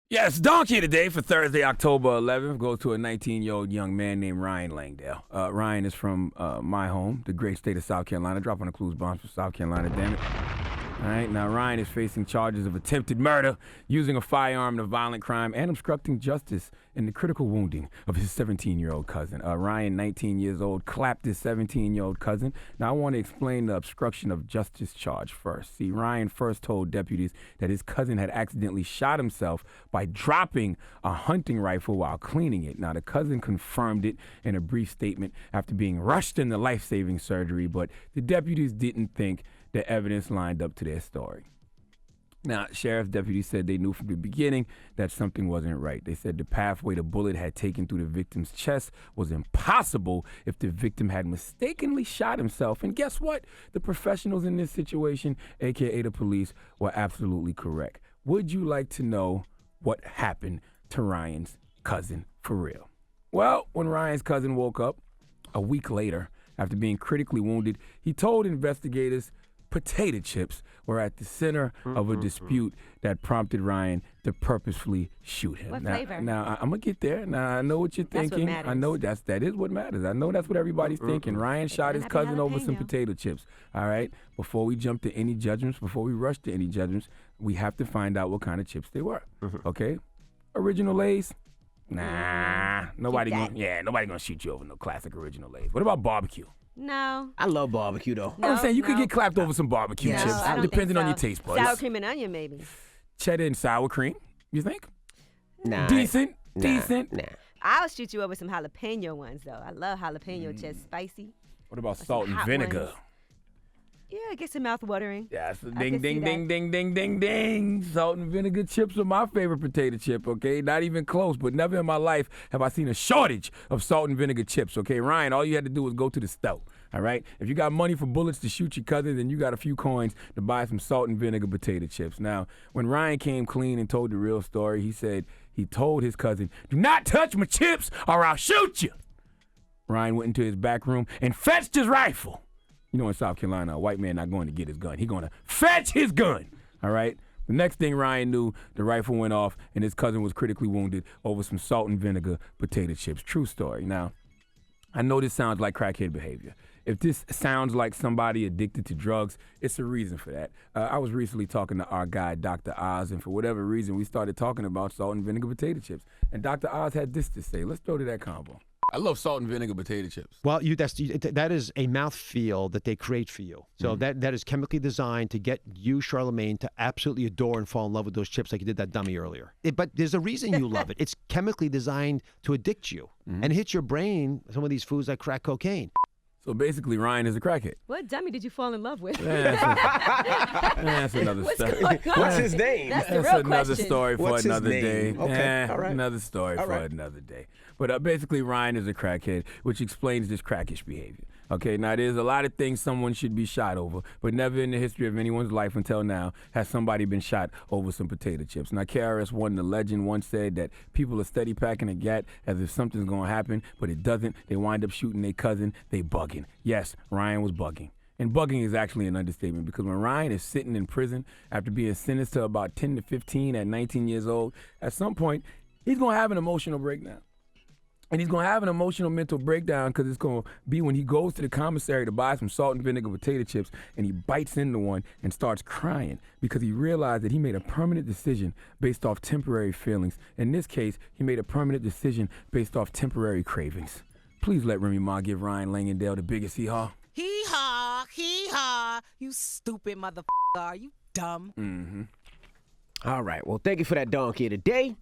Yes, donkey today for Thursday, October 11th goes to a 19-year-old young man named Ryan Langdale. Ryan is from my home, the great state of South Carolina. Drop on the clues bombs for South Carolina, damn it. All right, now Ryan is facing charges of attempted murder, using a firearm in a violent crime, and obstructing justice in the critical wounding of his 17-year-old cousin. Ryan, 19 years old, clapped his 17-year-old cousin. Now I want to explain the obstruction of justice charge first. See, Ryan first told deputies that his cousin had accidentally shot himself by dropping a hunting rifle while cleaning it. Now the cousin confirmed it in a brief statement after being rushed into life-saving surgery, but the deputies didn't think the evidence lined up to their story. Now, sheriff's deputies said they knew from the beginning that something wasn't right. They said the pathway the bullet had taken through the victim's chest was impossible if the victim had mistakenly shot himself. And guess what? The professionals in this situation, aka the police, were absolutely correct. Would you like to know what happened to Ryan's cousin for real? Well, when Ryan's cousin woke up a week later after being critically wounded, he told investigators potato chips were at the center of a dispute that prompted Ryan to purposefully shoot him. What flavor? Now, I'm going to get there. Now, I know what you're thinking. That's what matters. I know that is what matters. I know that's what everybody's thinking. Ryan shot his cousin over some potato chips. All right? Before we jump to any judgments, before we rush to any judgments, we have to find out what kind of chips they were. Okay? Original Lay's? Nah. Nobody gonna shoot you over no classic Original Lay's. What about barbecue? No. I love barbecue, though. No, I'm saying you could get clapped over some barbecue Yes. chips, I don't depending think on your so. taste buds. Sour cream and onion, maybe. Cheddar and sour cream, you think? Nah. Decent? Nah. Decent? Nah. I'll shoot you over some jalapeno ones, though. I love jalapeno chips, spicy. What about some salt and hot vinegar? ones. Yeah, it gets your mouth watering. Yes, I ding, can see ding, that. ding, ding, ding, ding, ding. Salt and vinegar chips are my favorite potato chip, okay? Not even close, but never in my life have I seen a shortage of salt and vinegar chips, okay? Ryan, all you had to do was go to the store, all right? If you got money for bullets to shoot your cousin, then you got a few coins to buy some salt and vinegar potato chips. Now, when Ryan came clean and told the real story, he said he told his cousin, "Do not touch my chips or I'll shoot you." Ryan went into his back room and fetched his rifle. You know, in South Carolina, a white man not going to get his gun. He's going to fetch his gun, all right? The next thing Ryan knew, the rifle went off, and his cousin was critically wounded over some salt and vinegar potato chips. True story. Now, I know this sounds like crackhead behavior. If this sounds like somebody addicted to drugs, it's a reason for that. I was recently talking to our guy, Dr. Oz, and for whatever reason, we started talking about salt and vinegar potato chips. And Dr. Oz had this to say. Let's throw to that combo. I love salt and vinegar potato chips. Well, that is a mouthfeel that they create for you. So that is chemically designed to get you, Charlemagne, to absolutely adore and fall in love with those chips like you did that dummy earlier. But there's a reason you love it. It's chemically designed to addict you and hit your brain, some of these foods like crack cocaine. So basically, Ryan is a crackhead. What dummy did you fall in love with? That's another story. What's his name? That's the That's real another question. story for What's his another day. name? Okay, all right. Another story for another day. But basically, Ryan is a crackhead, which explains this crackish behavior. Okay, now there's a lot of things someone should be shot over, but never in the history of anyone's life until now has somebody been shot over some potato chips. Now, KRS-One, the legend, once said that people are steady packing a gat as if something's going to happen, but it doesn't. They wind up shooting their cousin. They bugging. Yes, Ryan was bugging. And bugging is actually an understatement because when Ryan is sitting in prison after being sentenced to about 10 to 15 at 19 years old, at some point, he's going to have an emotional breakdown. And he's going to have an emotional mental breakdown because it's going to be when he goes to the commissary to buy some salt and vinegar potato chips and he bites into one and starts crying because he realized that he made a permanent decision based off temporary feelings. In this case, he made a permanent decision based off temporary cravings. Please let Remy Ma give Ryan Langdale the biggest hee-haw. Hee-haw, you stupid motherfucker. Are you dumb? All right. Well, thank you for that donkey today.